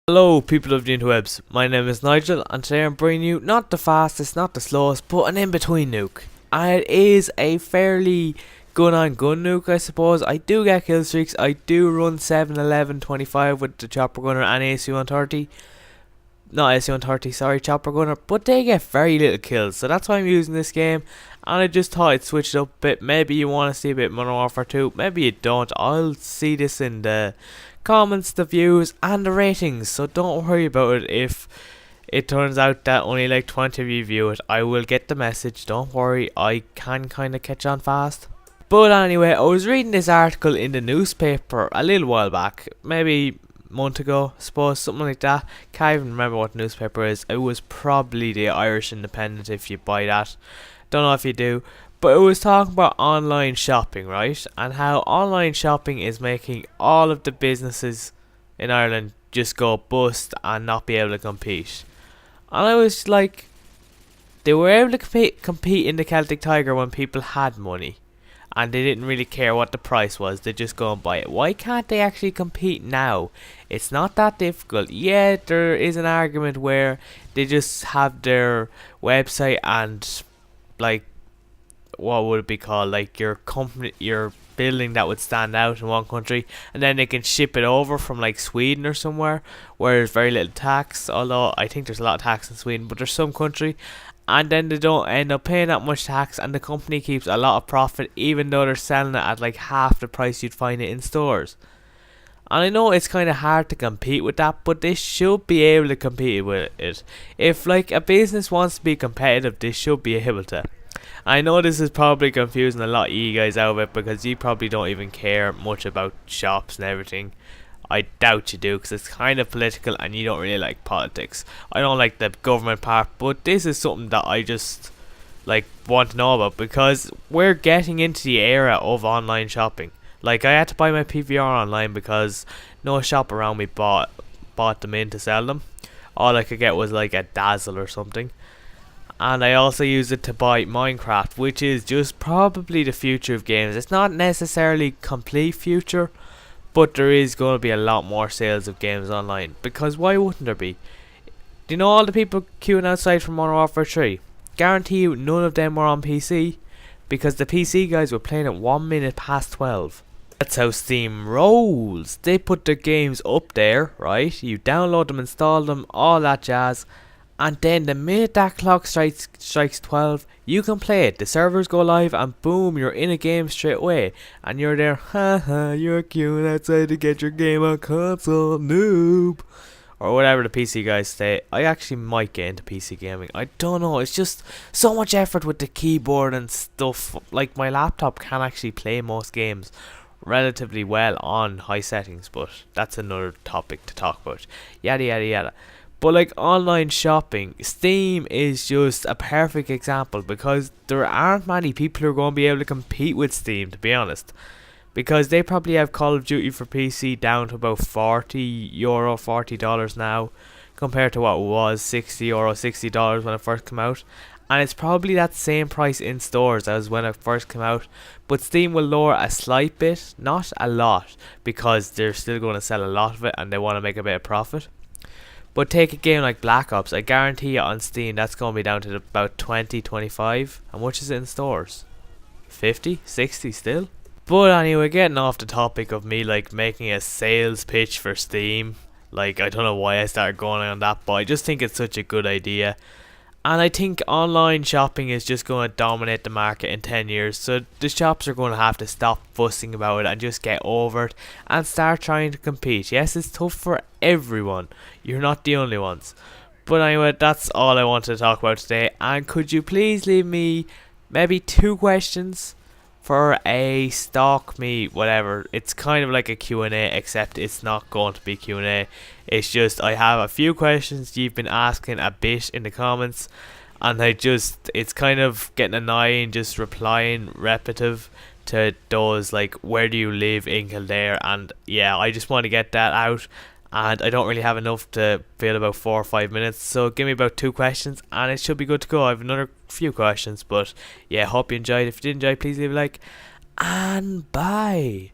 Hello people of the interwebs, my name is Nigel and today I'm bringing you not the fastest, not the slowest, but an in-between nuke. And it is a fairly gun-on-gun nuke, I suppose. I do get kill streaks, I do run 7, 11, 25 with the chopper gunner and AC-130. Not AC-130, sorry, chopper gunner, but they get very little kills, so that's why I'm using this game. And I just thought I'd switch it up a bit. Maybe you want to see a bit Modern Warfare 2, maybe you don't. I'll see this in the comments, the views and the ratings, so don't worry about it if it turns out that only like 20 of you view it. I will get the message, don't worry, I can kind of catch on fast. But anyway, I was reading this article in the newspaper a little while back, maybe a month ago, I suppose, something like that. Can't even remember what the newspaper is. It was probably the Irish Independent if you buy that, don't know if you do. But it was talking about online shopping, right? And how online shopping is making all of the businesses in Ireland just go bust and not be able to compete. And I was like, they were able to compete in the Celtic Tiger when people had money. And they didn't really care what the price was, they just go and buy it. Why can't they actually compete now? It's not that difficult. Yeah, there is an argument where they just have their website and like, what would it be called, like your company, your building that would stand out in one country, and then they can ship it over from like Sweden or somewhere where there's very little tax, although I think there's a lot of tax in Sweden, but there's some country, and then they don't end up paying that much tax and the company keeps a lot of profit even though they're selling it at like half the price you'd find it in stores. And I know it's kind of hard to compete with that, but they should be able to compete with it. If like a business wants to be competitive, they should be able to. I know this is probably confusing a lot of you guys out of it because you probably don't even care much about shops and everything. I doubt you do because it's kind of political and you don't really like politics. I don't like the government part, but this is something that I just like want to know about because we're getting into the era of online shopping. Like I had to buy my PVR online because no shop around me bought them in to sell them. All I could get was like a Dazzle or something. And I also use it to buy Minecraft, which is just probably the future of games. It's not necessarily complete future, but there is going to be a lot more sales of games online. Because why wouldn't there be? Do you know all the people queuing outside for Modern Warfare 3? Guarantee you none of them were on PC, because the PC guys were playing at 1 minute past 12. That's how Steam rolls. They put their games up there, right? You download them, install them, all that jazz. And then the minute that clock strikes 12, you can play it. The servers go live and boom, you're in a game straight away. And you're there, haha, you're queuing outside to get your game on console, noob. Or whatever the PC guys say. I actually might get into PC gaming. I don't know, it's just so much effort with the keyboard and stuff. Like my laptop can actually play most games relatively well on high settings, but that's another topic to talk about. Yada yada yada. But like online shopping, Steam is just a perfect example because there aren't many people who are going to be able to compete with Steam, to be honest. Because they probably have Call of Duty for PC down to about €40, $40 now, compared to what it was, €60, $60 when it first came out. And it's probably that same price in stores as when it first came out. But Steam will lower a slight bit, not a lot, because they're still going to sell a lot of it and they want to make a bit of profit. But take a game like Black Ops, I guarantee you on Steam that's going to be down to about 20, 25. How much is it in stores? 50, 60 still? But anyway, getting off the topic of me like making a sales pitch for Steam. Like I don't know why I started going on that, but I just think it's such a good idea. And I think online shopping is just going to dominate the market in 10 years. So the shops are going to have to stop fussing about it and just get over it and start trying to compete. Yes, it's tough for everyone. You're not the only ones. But anyway, that's all I wanted to talk about today. And could you please leave me maybe 2 questions for a stalk me whatever. It's kind of like a Q&A, except it's not going to be Q&A. It's just I have a few questions you've been asking a bit in the comments, and it's kind of getting annoying just replying repetitive to those, like, where do you live in Kildare, and yeah, I just want to get that out, and I don't really have enough to fill about 4 or 5 minutes, so give me about 2 questions and it should be good to go. I have another few questions, but yeah, hope you enjoyed. If you did enjoy, please leave a like, and bye.